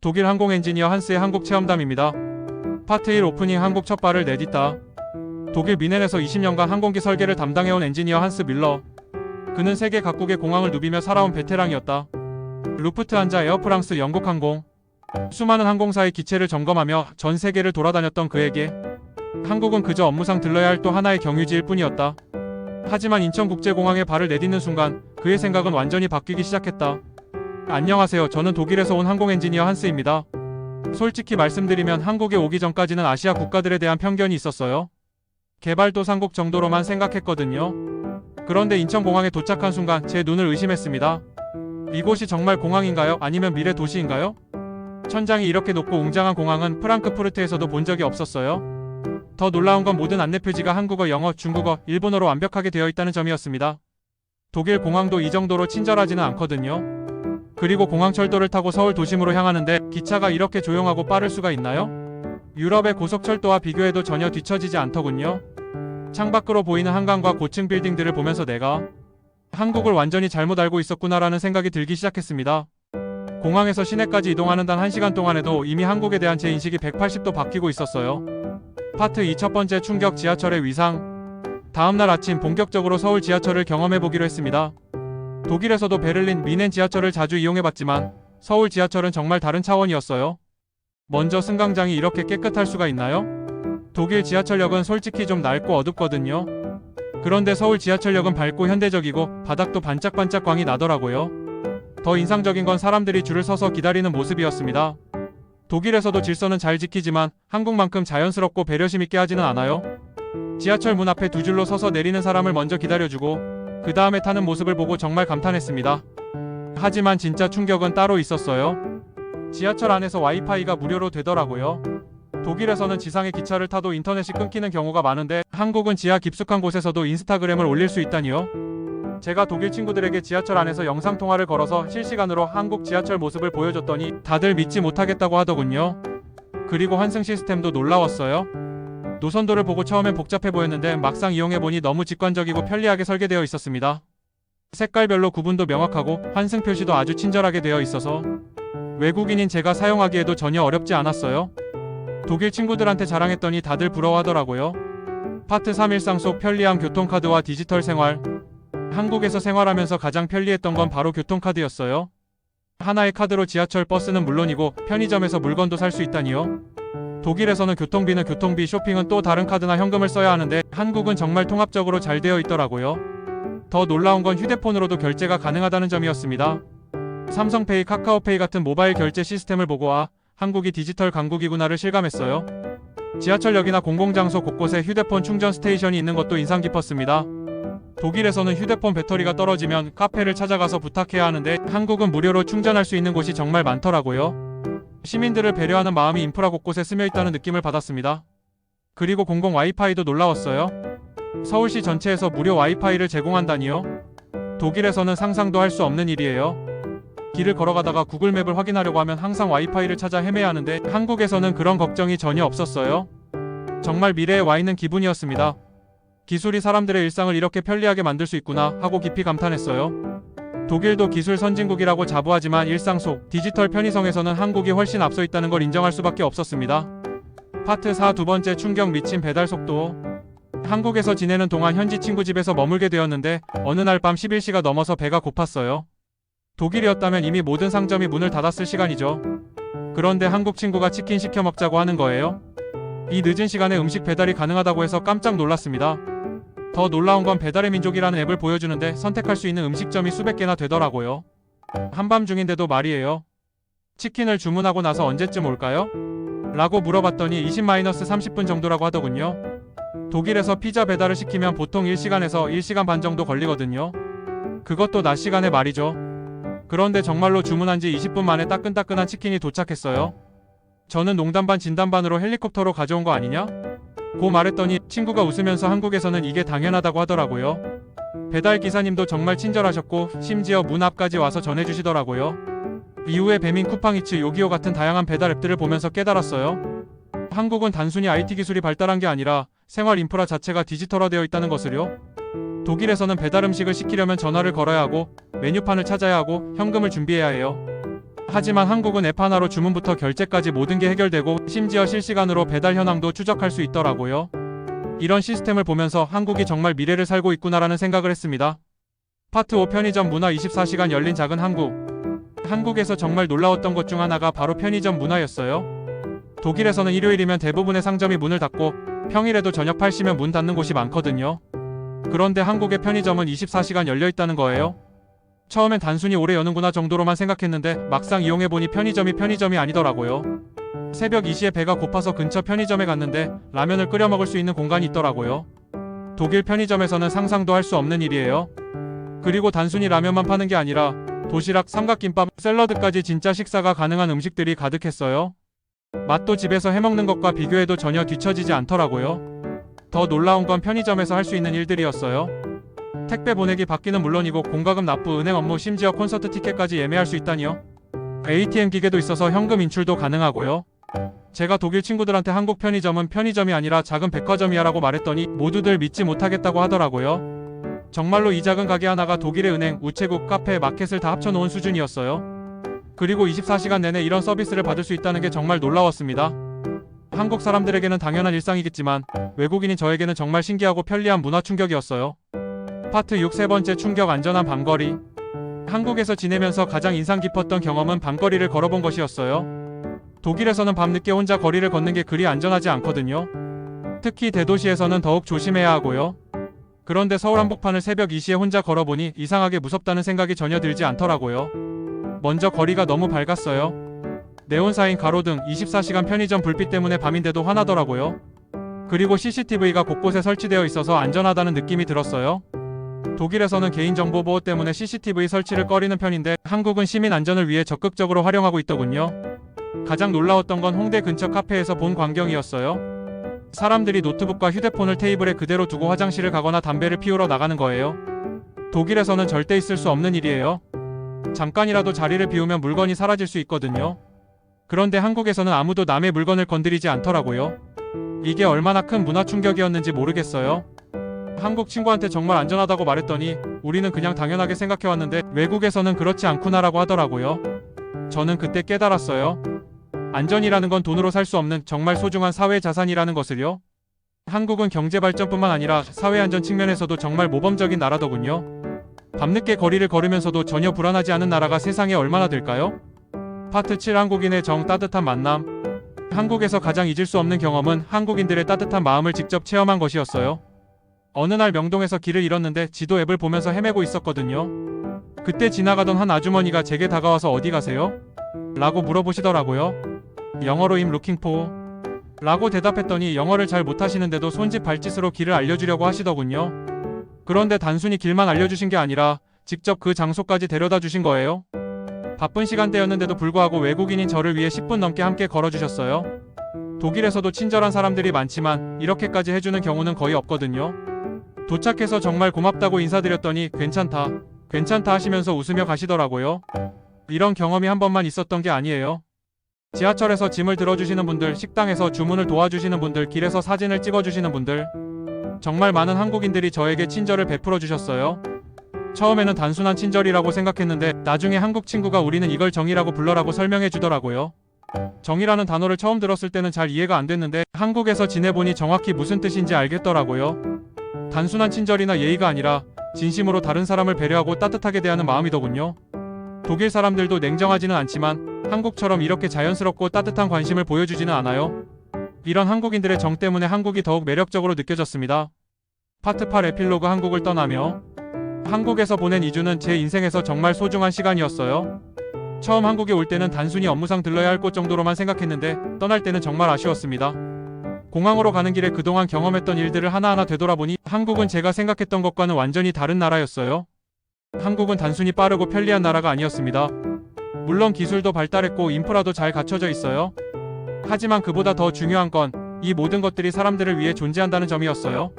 독일 항공 엔지니어 한스의 한국 체험담입니다. 파트 1 오프닝 한국 첫 발을 내딛다. 독일 미넨에서 20년간 항공기 설계를 담당해온 엔지니어 한스 밀러. 그는 세계 각국의 공항을 누비며 살아온 베테랑이었다. 루프트한자, 에어프랑스, 영국항공, 수많은 항공사의 기체를 점검하며 전 세계를 돌아다녔던 그에게 한국은 그저 업무상 들러야 할 또 하나의 경유지일 뿐이었다. 하지만 인천국제공항에 발을 내딛는 순간 그의 생각은 완전히 바뀌기 시작했다. 안녕하세요. 저는 독일에서 온 항공 엔지니어 한스입니다. 솔직히 말씀드리면 한국에 오기 전까지는 아시아 국가들에 대한 편견이 있었어요. 개발도상국 정도로만 생각했거든요. 그런데 인천공항에 도착한 순간 제 눈을 의심했습니다. 이곳이 정말 공항인가요? 아니면 미래 도시인가요? 천장이 이렇게 높고 웅장한 공항은 프랑크푸르트에서도 본 적이 없었어요. 더 놀라운 건 모든 안내표지가 한국어, 영어, 중국어, 일본어로 완벽하게 되어 있다는 점이었습니다. 독일 공항도 이 정도로 친절하지는 않거든요. 그리고 공항철도를 타고 서울 도심으로 향하는데 기차가 이렇게 조용하고 빠를 수가 있나요? 유럽의 고속철도와 비교해도 전혀 뒤처지지 않더군요. 창밖으로 보이는 한강과 고층 빌딩들을 보면서 내가 한국을 완전히 잘못 알고 있었구나라는 생각이 들기 시작했습니다. 공항에서 시내까지 이동하는 단 1시간 동안에도 이미 한국에 대한 제 인식이 180도 바뀌고 있었어요. 파트 2 첫 번째 충격, 지하철의 위상. 다음날 아침 본격적으로 서울 지하철을 경험해보기로 했습니다. 독일에서도 베를린, 미넨 지하철을 자주 이용해봤지만 서울 지하철은 정말 다른 차원이었어요. 먼저 승강장이 이렇게 깨끗할 수가 있나요? 독일 지하철역은 솔직히 좀 낡고 어둡거든요. 그런데 서울 지하철역은 밝고 현대적이고 바닥도 반짝반짝 광이 나더라고요. 더 인상적인 건 사람들이 줄을 서서 기다리는 모습이었습니다. 독일에서도 질서는 잘 지키지만 한국만큼 자연스럽고 배려심 있게 하지는 않아요. 지하철 문 앞에 두 줄로 서서 내리는 사람을 먼저 기다려주고 그 다음에 타는 모습을 보고 정말 감탄했습니다. 하지만 진짜 충격은 따로 있었어요. 지하철 안에서 와이파이가 무료로 되더라고요. 독일에서는 지상의 기차를 타도 인터넷이 끊기는 경우가 많은데 한국은 지하 깊숙한 곳에서도 인스타그램을 올릴 수 있다니요. 제가 독일 친구들에게 지하철 안에서 영상통화를 걸어서 실시간으로 한국 지하철 모습을 보여줬더니 다들 믿지 못하겠다고 하더군요. 그리고 환승 시스템도 놀라웠어요. 노선도를 보고 처음엔 복잡해 보였는데 막상 이용해보니 너무 직관적이고 편리하게 설계되어 있었습니다. 색깔별로 구분도 명확하고 환승 표시도 아주 친절하게 되어 있어서 외국인인 제가 사용하기에도 전혀 어렵지 않았어요. 독일 친구들한테 자랑했더니 다들 부러워하더라고요. 파트 3 일상 속 편리함, 교통카드와 디지털 생활. 한국에서 생활하면서 가장 편리했던 건 바로 교통카드였어요. 하나의 카드로 지하철, 버스는 물론이고 편의점에서 물건도 살 수 있다니요. 독일에서는 교통비는 교통비, 쇼핑은 또 다른 카드나 현금을 써야 하는데 한국은 정말 통합적으로 잘 되어 있더라고요. 더 놀라운 건 휴대폰으로도 결제가 가능하다는 점이었습니다. 삼성페이, 카카오페이 같은 모바일 결제 시스템을 보고 한국이 디지털 강국이구나를 실감했어요. 지하철역이나 공공장소 곳곳에 휴대폰 충전 스테이션이 있는 것도 인상 깊었습니다. 독일에서는 휴대폰 배터리가 떨어지면 카페를 찾아가서 부탁해야 하는데 한국은 무료로 충전할 수 있는 곳이 정말 많더라고요. 시민들을 배려하는 마음이 인프라 곳곳에 스며 있다는 느낌을 받았습니다. 그리고 공공 와이파이도 놀라웠어요. 서울시 전체에서 무료 와이파이를 제공한다니요. 독일에서는 상상도 할 수 없는 일이에요. 길을 걸어가다가 구글맵을 확인하려고 하면 항상 와이파이를 찾아 헤매야 하는데 한국에서는 그런 걱정이 전혀 없었어요. 정말 미래에 와 있는 기분이었습니다. 기술이 사람들의 일상을 이렇게 편리하게 만들 수 있구나 하고 깊이 감탄했어요. 독일도 기술 선진국이라고 자부하지만 일상 속 디지털 편의성에서는 한국이 훨씬 앞서 있다는 걸 인정할 수밖에 없었습니다. 파트 4 두 번째 충격, 미친 배달 속도. 한국에서 지내는 동안 현지 친구 집에서 머물게 되었는데 어느 날 밤 11시가 넘어서 배가 고팠어요. 독일이었다면 이미 모든 상점이 문을 닫았을 시간이죠. 그런데 한국 친구가 치킨 시켜 먹자고 하는 거예요. 이 늦은 시간에 음식 배달이 가능하다고 해서 깜짝 놀랐습니다. 더 놀라운 건 배달의 민족이라는 앱을 보여주는데 선택할 수 있는 음식점이 수백 개나 되더라고요. 한밤중인데도 말이에요. 치킨을 주문하고 나서 언제쯤 올까요? 라고 물어봤더니 20-30분 정도라고 하더군요. 독일에서 피자 배달을 시키면 보통 1시간에서 1시간 반 정도 걸리거든요. 그것도 낮 시간에 말이죠. 그런데 정말로 주문한 지 20분 만에 따끈따끈한 치킨이 도착했어요. 저는 농담 반 진담 반으로 헬리콥터로 가져온 거 아니냐? 고 말했더니 친구가 웃으면서 한국에서는 이게 당연하다고 하더라고요. 배달 기사님도 정말 친절하셨고 심지어 문 앞까지 와서 전해주시더라고요. 이후에 배민, 쿠팡이츠, 요기요 같은 다양한 배달 앱들을 보면서 깨달았어요. 한국은 단순히 IT 기술이 발달한 게 아니라 생활 인프라 자체가 디지털화되어 있다는 것을요. 독일에서는 배달 음식을 시키려면 전화를 걸어야 하고 메뉴판을 찾아야 하고 현금을 준비해야 해요. 하지만 한국은 앱 하나로 주문부터 결제까지 모든 게 해결되고 심지어 실시간으로 배달 현황도 추적할 수 있더라고요. 이런 시스템을 보면서 한국이 정말 미래를 살고 있구나라는 생각을 했습니다. 파트 5 편의점 문화 24시간 열린 작은 한국. 한국에서 정말 놀라웠던 것 중 하나가 바로 편의점 문화였어요. 독일에서는 일요일이면 대부분의 상점이 문을 닫고 평일에도 저녁 8시면 문 닫는 곳이 많거든요. 그런데 한국의 편의점은 24시간 열려 있다는 거예요. 처음엔 단순히 오래 여는구나 정도로만 생각했는데 막상 이용해보니 편의점이 아니더라고요. 새벽 2시에 배가 고파서 근처 편의점에 갔는데 라면을 끓여 먹을 수 있는 공간이 있더라고요. 독일 편의점에서는 상상도 할 수 없는 일이에요. 그리고 단순히 라면만 파는 게 아니라 도시락, 삼각김밥, 샐러드까지 진짜 식사가 가능한 음식들이 가득했어요. 맛도 집에서 해먹는 것과 비교해도 전혀 뒤처지지 않더라고요. 더 놀라운 건 편의점에서 할 수 있는 일들이었어요. 택배 보내기 받기는 물론이고 공과금 납부, 은행 업무, 심지어 콘서트 티켓까지 예매할 수 있다니요. ATM 기계도 있어서 현금 인출도 가능하고요. 제가 독일 친구들한테 한국 편의점은 편의점이 아니라 작은 백화점이야 라고 말했더니 모두들 믿지 못하겠다고 하더라고요. 정말로 이 작은 가게 하나가 독일의 은행, 우체국, 카페, 마켓을 다 합쳐놓은 수준이었어요. 그리고 24시간 내내 이런 서비스를 받을 수 있다는 게 정말 놀라웠습니다. 한국 사람들에게는 당연한 일상이겠지만 외국인인 저에게는 정말 신기하고 편리한 문화 충격이었어요. 파트 6 세 번째 충격, 안전한 밤거리. 한국에서 지내면서 가장 인상 깊었던 경험은 밤거리를 걸어본 것이었어요. 독일에서는 밤늦게 혼자 거리를 걷는 게 그리 안전하지 않거든요. 특히 대도시에서는 더욱 조심해야 하고요. 그런데 서울 한복판을 새벽 2시에 혼자 걸어보니 이상하게 무섭다는 생각이 전혀 들지 않더라고요. 먼저 거리가 너무 밝았어요. 네온사인, 가로등, 24시간 편의점 불빛 때문에 밤인데도 환하더라고요. 그리고 CCTV가 곳곳에 설치되어 있어서 안전하다는 느낌이 들었어요. 독일에서는 개인정보 보호 때문에 CCTV 설치를 꺼리는 편인데 한국은 시민 안전을 위해 적극적으로 활용하고 있더군요. 가장 놀라웠던 건 홍대 근처 카페에서 본 광경이었어요. 사람들이 노트북과 휴대폰을 테이블에 그대로 두고 화장실을 가거나 담배를 피우러 나가는 거예요. 독일에서는 절대 있을 수 없는 일이에요. 잠깐이라도 자리를 비우면 물건이 사라질 수 있거든요. 그런데 한국에서는 아무도 남의 물건을 건드리지 않더라고요. 이게 얼마나 큰 문화 충격이었는지 모르겠어요. 한국 친구한테 정말 안전하다고 말했더니 우리는 그냥 당연하게 생각해왔는데 외국에서는 그렇지 않구나라고 하더라고요. 저는 그때 깨달았어요. 안전이라는 건 돈으로 살 수 없는 정말 소중한 사회 자산이라는 것을요. 한국은 경제 발전뿐만 아니라 사회 안전 측면에서도 정말 모범적인 나라더군요. 밤늦게 거리를 걸으면서도 전혀 불안하지 않은 나라가 세상에 얼마나 될까요? 파트 7 한국인의 정, 따뜻한 만남. 한국에서 가장 잊을 수 없는 경험은 한국인들의 따뜻한 마음을 직접 체험한 것이었어요. 어느 날 명동에서 길을 잃었는데 지도 앱을 보면서 헤매고 있었거든요. 그때 지나가던 한 아주머니가 제게 다가와서 어디 가세요? 라고 물어보시더라고요. 영어로 I'm looking for 라고 대답했더니 영어를 잘 못하시는데도 손짓 발짓으로 길을 알려주려고 하시더군요. 그런데 단순히 길만 알려주신 게 아니라 직접 그 장소까지 데려다 주신 거예요. 바쁜 시간대였는데도 불구하고 외국인인 저를 위해 10분 넘게 함께 걸어주셨어요. 독일에서도 친절한 사람들이 많지만 이렇게까지 해주는 경우는 거의 없거든요. 도착해서 정말 고맙다고 인사드렸더니 괜찮다 하시면서 웃으며 가시더라고요. 이런 경험이 한 번만 있었던 게 아니에요. 지하철에서 짐을 들어주시는 분들, 식당에서 주문을 도와주시는 분들, 길에서 사진을 찍어주시는 분들, 정말 많은 한국인들이 저에게 친절을 베풀어 주셨어요. 처음에는 단순한 친절이라고 생각했는데 나중에 한국 친구가 우리는 이걸 정이라고 불러라고 설명해 주더라고요. 정이라는 단어를 처음 들었을 때는 잘 이해가 안 됐는데 한국에서 지내보니 정확히 무슨 뜻인지 알겠더라고요. 단순한 친절이나 예의가 아니라 진심으로 다른 사람을 배려하고 따뜻하게 대하는 마음이더군요. 독일 사람들도 냉정하지는 않지만 한국처럼 이렇게 자연스럽고 따뜻한 관심을 보여주지는 않아요. 이런 한국인들의 정 때문에 한국이 더욱 매력적으로 느껴졌습니다. 파트 8 에필로그 한국을 떠나며. 한국에서 보낸 2주는 제 인생에서 정말 소중한 시간이었어요. 처음 한국에 올 때는 단순히 업무상 들러야 할 곳 정도로만 생각했는데 떠날 때는 정말 아쉬웠습니다. 공항으로 가는 길에 그동안 경험했던 일들을 하나하나 되돌아보니 한국은 제가 생각했던 것과는 완전히 다른 나라였어요. 한국은 단순히 빠르고 편리한 나라가 아니었습니다. 물론 기술도 발달했고 인프라도 잘 갖춰져 있어요. 하지만 그보다 더 중요한 건 이 모든 것들이 사람들을 위해 존재한다는 점이었어요.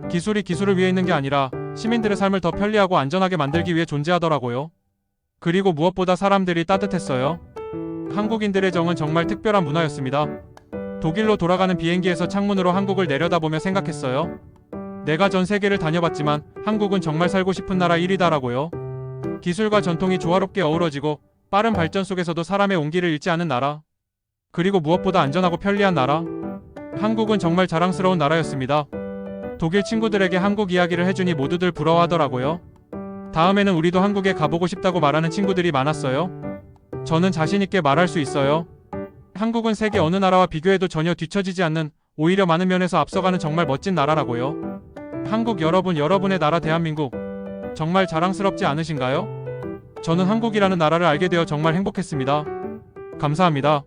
기술이 기술을 위해 있는 게 아니라 시민들의 삶을 더 편리하고 안전하게 만들기 위해 존재하더라고요. 그리고 무엇보다 사람들이 따뜻했어요. 한국인들의 정은 정말 특별한 문화였습니다. 독일로 돌아가는 비행기에서 창문으로 한국을 내려다보며 생각했어요. 내가 전 세계를 다녀봤지만 한국은 정말 살고 싶은 나라 1위다라고요. 기술과 전통이 조화롭게 어우러지고 빠른 발전 속에서도 사람의 온기를 잃지 않은 나라. 그리고 무엇보다 안전하고 편리한 나라. 한국은 정말 자랑스러운 나라였습니다. 독일 친구들에게 한국 이야기를 해주니 모두들 부러워하더라고요. 다음에는 우리도 한국에 가보고 싶다고 말하는 친구들이 많았어요. 저는 자신있게 말할 수 있어요. 한국은 세계 어느 나라와 비교해도 전혀 뒤처지지 않는, 오히려 많은 면에서 앞서가는 정말 멋진 나라라고요. 한국 여러분, 여러분의 나라 대한민국 정말 자랑스럽지 않으신가요? 저는 한국이라는 나라를 알게 되어 정말 행복했습니다. 감사합니다.